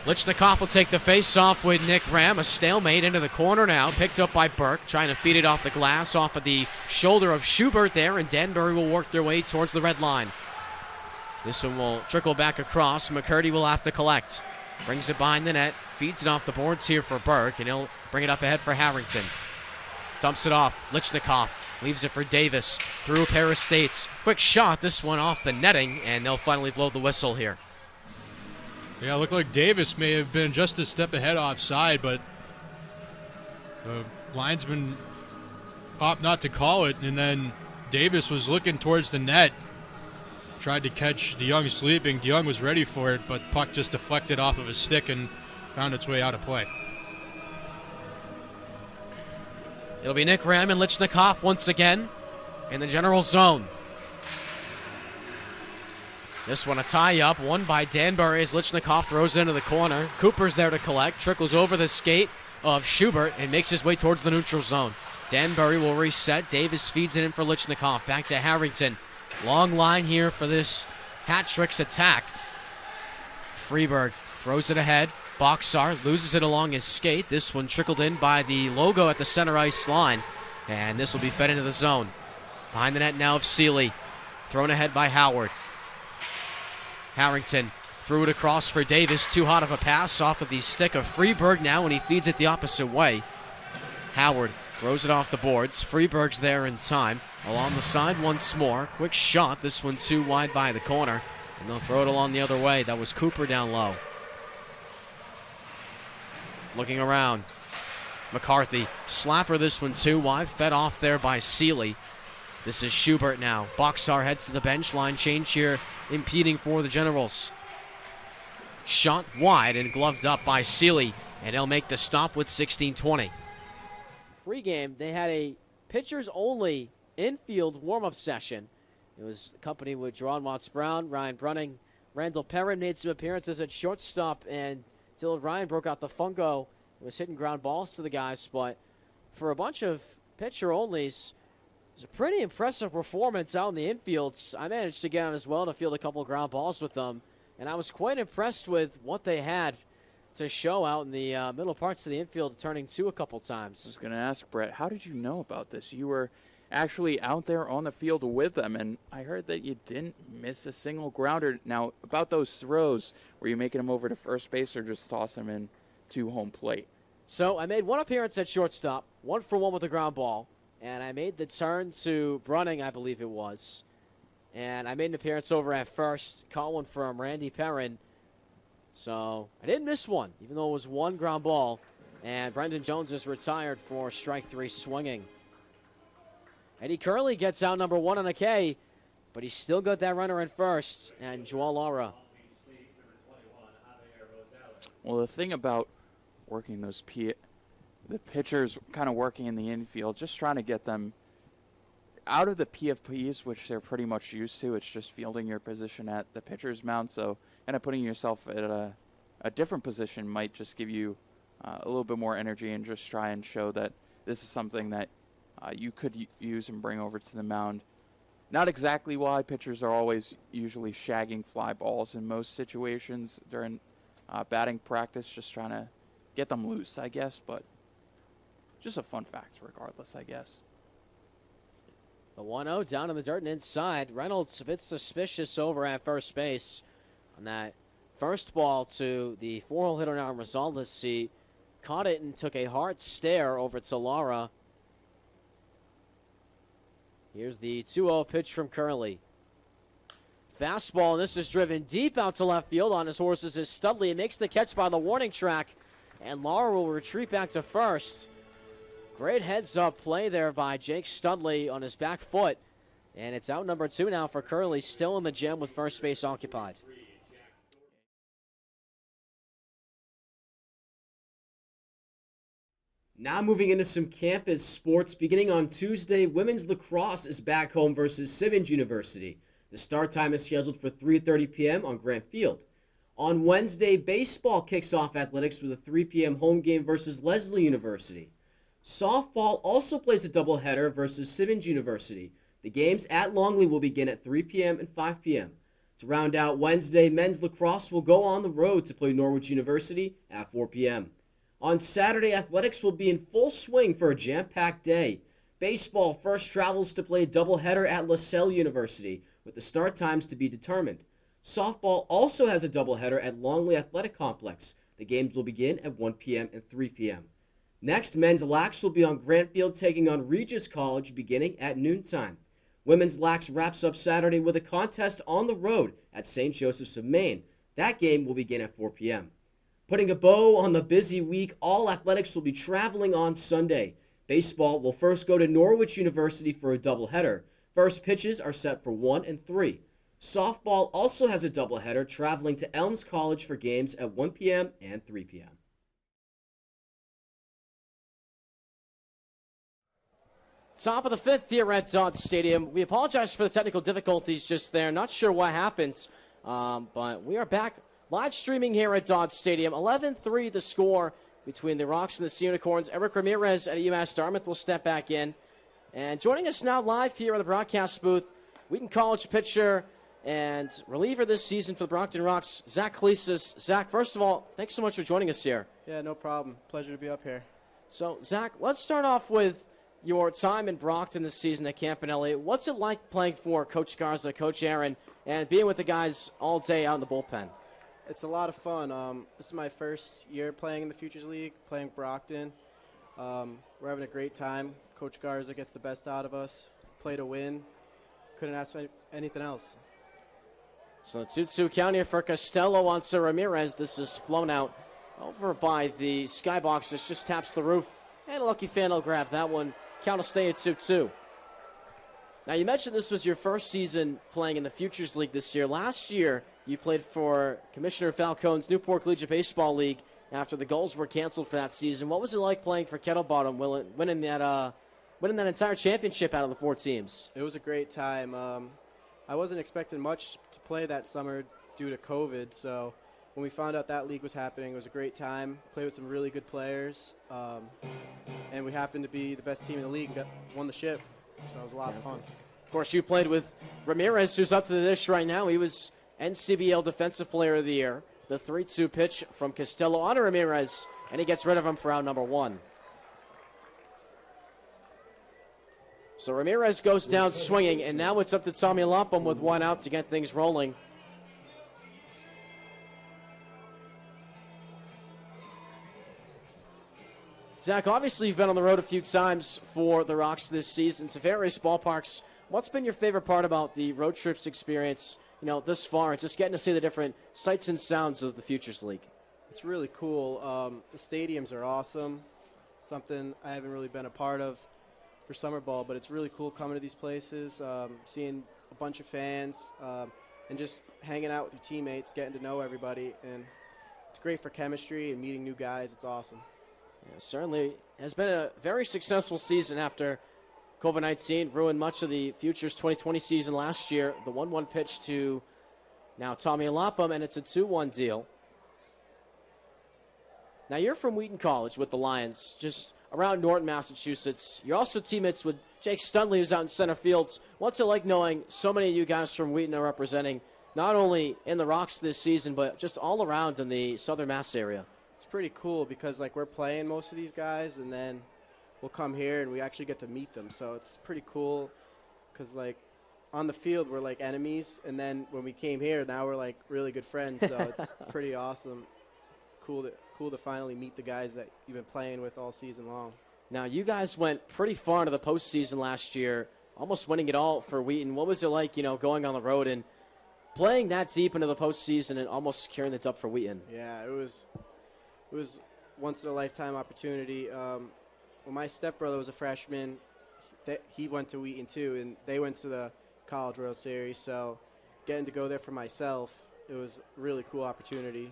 Lichnikov will take the face-off with Nick Ram. A stalemate into the corner now, picked up by Burke, trying to feed it off the glass, off of the shoulder of Schubert there, and Danbury will work their way towards the red line. This one will trickle back across. McCurdy will have to collect. Brings it behind the net, feeds it off the boards here for Burke, and he'll bring it up ahead for Harrington. Dumps it off. Lichnikov leaves it for Davis through a pair of States. Quick shot, this one off the netting, and they'll finally blow the whistle here. Yeah, it looked like Davis may have been just a step ahead offside, but the linesman opted not to call it, and then Davis was looking towards the net, tried to catch DeYoung sleeping. DeYoung was ready for it, but puck just deflected off of his stick and found its way out of play. It'll be Nick Ram and Lichnikov once again in the general zone. This one a tie-up, won by Danbury as Lichnikov throws into the corner. Cooper's there to collect, trickles over the skate of Schubert and makes his way towards the neutral zone. Danbury will reset. Davis feeds it in for Lichnikov. Back to Harrington. Long line here for this hat-tricks attack. Freeberg throws it ahead. Boxar loses it along his skate. This one trickled in by the logo at the center ice line. And this will be fed into the zone. Behind the net now of Seeley. Thrown ahead by Howard. Harrington threw it across for Davis. Too hot of a pass off of the stick of Freeberg now, and he feeds it the opposite way. Howard throws it off the boards. Freeberg's there in time. Along the side once more. Quick shot. This one too wide by the corner. And they'll throw it along the other way. That was Cooper down low. Looking around. McCarthy. Slapper this one too wide. Fed off there by Seeley. This is Schubert now. Boxar heads to the bench. Line change here, impeding for the Generals. Shot wide and gloved up by Seeley, and he'll make the stop with 16:20. Pre-game, they had a pitchers-only infield warm-up session. It was accompanied with Jerron Watts-Brown, Ryan Brunning. Randall Perrin made some appearances at shortstop, and Dylan Ryan broke out the fungo. It was hitting ground balls to the guys, but for a bunch of pitcher-onlys, it was a pretty impressive performance out in the infields. I managed to get on as well to field a couple of ground balls with them, and I was quite impressed with what they had to show out in the middle parts of the infield, turning two a couple times. I was going to ask, Brett, how did you know about this? You were actually out there on the field with them, and I heard that you didn't miss a single grounder. Now, about those throws, were you making them over to first base or just tossing them in to home plate? So I made one appearance at shortstop, 1-for-1 with a ground ball. And I made the turn to Brunning, I believe it was. And I made an appearance over at first, caught one from Randy Perrin. So I didn't miss one, even though it was one ground ball. And Brendan Jones is retired for strike three swinging. Eddie Curley gets out number one on a K, but he's still got that runner in first. And Joel Lara. Well, the thing about working those the pitchers kind of working in the infield, just trying to get them out of the PFPs, which they're pretty much used to. It's just fielding your position at the pitcher's mound. So kind of putting yourself at a different position might just give you a little bit more energy and just try and show that this is something that you could use and bring over to the mound. Not exactly why pitchers are always usually shagging fly balls in most situations during batting practice, just trying to get them loose, I guess, but just a fun fact regardless, I guess. The 1-0 down in the dirt and inside. Reynolds a bit suspicious over at first base on that first ball to the 4-hole hitter now in Rosales. He caught it and took a hard stare over to Lara. Here's the 2-0 pitch from Curley. Fastball, and this is driven deep out to left field. On his horses is Studley. He makes the catch by the warning track, and Lara will retreat back to first. Great heads-up play there by Jake Studley on his back foot. And it's out number two now for Curley, still in the gym with first base occupied. Now moving into some campus sports. Beginning on Tuesday, women's lacrosse is back home versus Simmons University. The start time is scheduled for 3:30 p.m. on Grant Field. On Wednesday, baseball kicks off athletics with a 3 p.m. home game versus Leslie University. Softball also plays a doubleheader versus Simmons University. The games at Longley will begin at 3 p.m. and 5 p.m. To round out Wednesday, men's lacrosse will go on the road to play Norwich University at 4 p.m. On Saturday, athletics will be in full swing for a jam-packed day. Baseball first travels to play a doubleheader at LaSalle University, with the start times to be determined. Softball also has a doubleheader at Longley Athletic Complex. The games will begin at 1 p.m. and 3 p.m. Next, men's lax will be on Grant Field taking on Regis College beginning at noontime. Women's lax wraps up Saturday with a contest on the road at St. Joseph's of Maine. That game will begin at 4 p.m. Putting a bow on the busy week, all athletics will be traveling on Sunday. Baseball will first go to Norwich University for a doubleheader. First pitches are set for 1 and 3. Softball also has a doubleheader traveling to Elms College for games at 1 p.m. and 3 p.m. Top of the fifth here at Dodge Stadium. We apologize for the technical difficulties just there. Not sure what happened, but we are back live streaming here at Dodge Stadium. 11-3 the score between the Rocks and the Sea Unicorns. Eric Ramirez at UMass Dartmouth will step back in. And joining us now live here in the broadcast booth, Wheaton College pitcher and reliever this season for the Brockton Rocks, Zach Cleesis. Zach, first of all, thanks so much for joining us here. Yeah, no problem. Pleasure to be up here. So, Zach, let's start off with your time in Brockton this season at Campanelli. What's it like playing for Coach Garza, Coach Aaron, and being with the guys all day out in the bullpen? It's a lot of fun. This is my first year playing in the Futures League, playing Brockton. We're having a great time. Coach Garza gets the best out of us. Play to win. Couldn't ask for anything else. So the 2-2 count here for Costello on Sir Ramirez. This is flown out over by the skybox. This just taps the roof. And a lucky fan will grab that one. Count will stay at 2-2. Now, you mentioned this was your first season playing in the Futures League this year. Last year, you played for Commissioner Falcone's Newport Collegiate Baseball League after the goals were canceled for that season. What was it like playing for Kettle Bottom, winning that entire championship out of the 4 teams? It was a great time. I wasn't expecting much to play that summer due to COVID, so when we found out that league was happening, it was a great time. Played with some really good players, and we happened to be the best team in the league that won the ship, so it was a lot of fun. Of course, you played with Ramirez, who's up to the dish right now. He was NCBL Defensive Player of the Year. The 3-2 pitch from Costello on Ramirez, and he gets rid of him for out number 1. So Ramirez goes down swinging, and now it's up to Tommy Lapham with 1 out to get things rolling. Zach, obviously you've been on the road a few times for the Rocks this season to various ballparks. What's been your favorite part about the road trips experience, this far, and just getting to see the different sights and sounds of the Futures League? It's really cool. The stadiums are awesome, something I haven't really been a part of for summer ball, but it's really cool coming to these places, seeing a bunch of fans, and just hanging out with your teammates, getting to know everybody, and it's great for chemistry and meeting new guys. It's awesome. Yeah, certainly has been a very successful season after COVID-19 ruined much of the Futures 2020 season last year. The 1-1 pitch to now Tommy Lapham, and it's a 2-1 deal. Now, you're from Wheaton College with the Lions, just around Norton, Massachusetts. You're also teammates with Jake Stunley, who's out in center field. What's it like knowing so many of you guys from Wheaton are representing not only in the Rocks this season, but just all around in the Southern Mass area? It's pretty cool because, we're playing most of these guys, and then we'll come here and we actually get to meet them. So it's pretty cool because, on the field, we're like enemies, and then when we came here, now we're like really good friends. So it's pretty awesome. Cool to finally meet the guys that you've been playing with all season long. Now, you guys went pretty far into the postseason last year, almost winning it all for Wheaton. What was it like, going on the road and playing that deep into the postseason and almost securing the dub for Wheaton? Yeah, it was once-in-a-lifetime opportunity. When my stepbrother was a freshman, he went to Wheaton too, and they went to the College World Series. So getting to go there for myself, it was a really cool opportunity.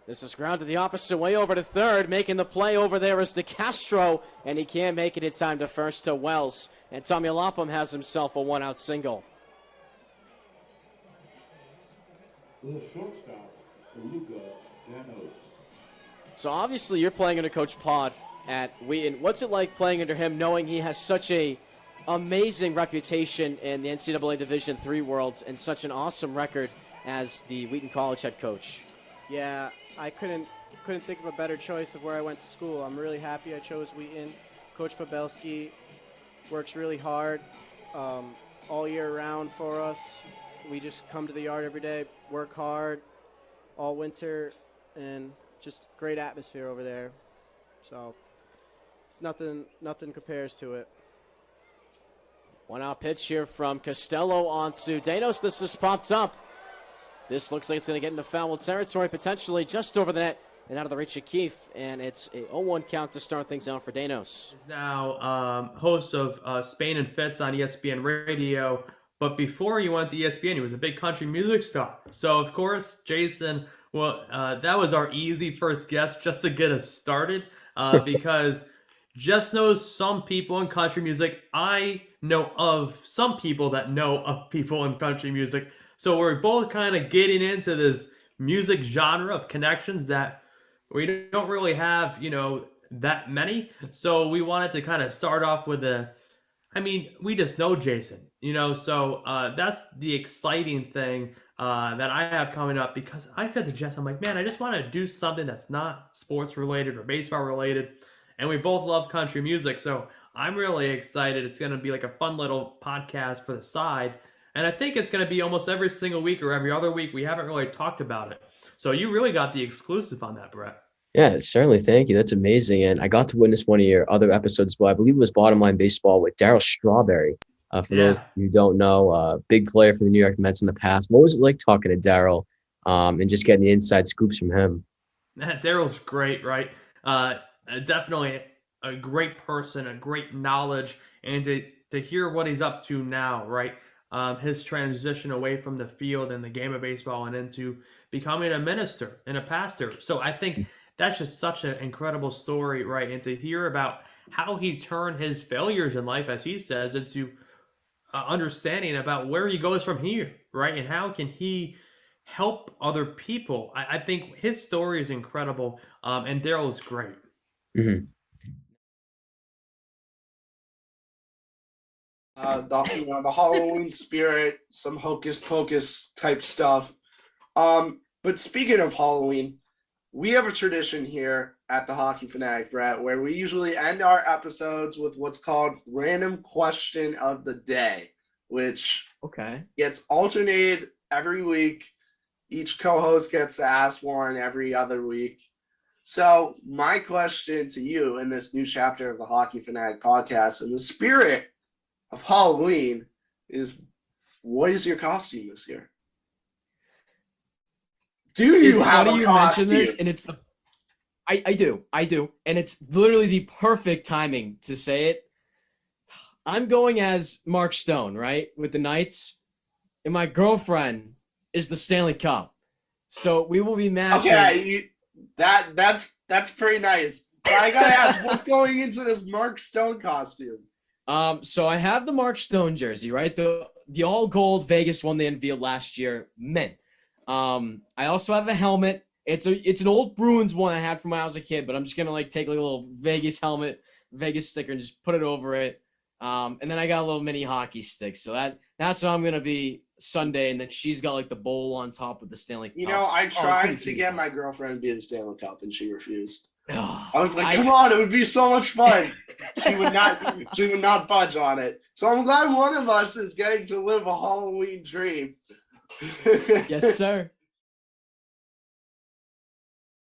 This is grounded the opposite way over to third. Making the play over there is DeCastro, and he can't make it in time to first to Wells. And Tommy Lapham has himself a 1-out single. So obviously you're playing under Coach Pod at Wheaton. What's it like playing under him, knowing he has such a amazing reputation in the NCAA Division III world and such an awesome record as the Wheaton College head coach. Yeah, I couldn't think of a better choice of where I went to school. I'm really happy I chose Wheaton. Coach Pavelski works really hard all year round for us. We just come to the yard every day, work hard all winter, and just great atmosphere over there. So it's nothing compares to it. 1-out pitch here from Costello onto Danos. This is popped up. This looks like it's going to get into foul territory, potentially just over the net and out of the reach of Keefe, and it's a 0-1 count to start things out for Danos. He's now host of Spain and Fitz on ESPN Radio, but before he went to ESPN, he was a big country music star. So, of course, Jason, well, that was our easy first guess just to get us started because just knows some people in country music. I know of some people that know of people in country music. So we're both kind of getting into this music genre of connections that we don't really have, that many. So we wanted to kind of start off with we just know Jason, so that's the exciting thing that I have coming up, because I said to Jess, I'm like, man, I just want to do something that's not sports related or baseball related. And we both love country music. So I'm really excited. It's going to be like a fun little podcast for the side. And I think it's going to be almost every single week or every other week. We haven't really talked about it. So you really got the exclusive on that, Brett. Yeah, certainly. Thank you. That's amazing. And I got to witness one of your other episodes as well. I believe it was Bottom Line Baseball with Darryl Strawberry. For those who don't know, big player for the New York Mets in the past. What was it like talking to Darryl and just getting the inside scoops from him? Darryl's great, right? Definitely a great person, a great knowledge, and to hear what he's up to now, right? His transition away from the field and the game of baseball and into becoming a minister and a pastor. So I think that's just such an incredible story, right? And to hear about how he turned his failures in life, as he says, into understanding about where he goes from here, right? And how can he help other people? I think his story is incredible, and Darryl is great. Mm-hmm. The Halloween spirit, some hocus pocus type stuff. But speaking of Halloween, we have a tradition here at the Hockey Fanatic, Brett, where we usually end our episodes with what's called Random Question of the Day, which gets alternated every week. Each co-host gets asked one every other week. So my question to you in this new chapter of the Hockey Fanatic podcast, in the spirit of Halloween, is what is your costume this year? Do you have a costume? Mention this, and it's the I do, and it's literally the perfect timing to say it. I'm going as Mark Stone, right, with the Knights, and my girlfriend is the Stanley Cup. So we will be matching. Okay, that's pretty nice. But I gotta ask, what's going into this Mark Stone costume? So I have the Mark Stone jersey, right? The all gold Vegas one they unveiled last year. Mint. I also have a helmet. It's an old Bruins one I had from when I was a kid, but I'm just gonna take a little Vegas helmet, Vegas sticker, and just put it over it. And then I got a little mini hockey stick. So that's what I'm gonna be Sunday, and then she's got the bowl on top with the Stanley Cup. I tried to get my girlfriend to be the Stanley Cup, and she refused. I was like, come on, it would be so much fun. She would not budge on it. So I'm glad one of us is getting to live a Halloween dream. Yes, sir.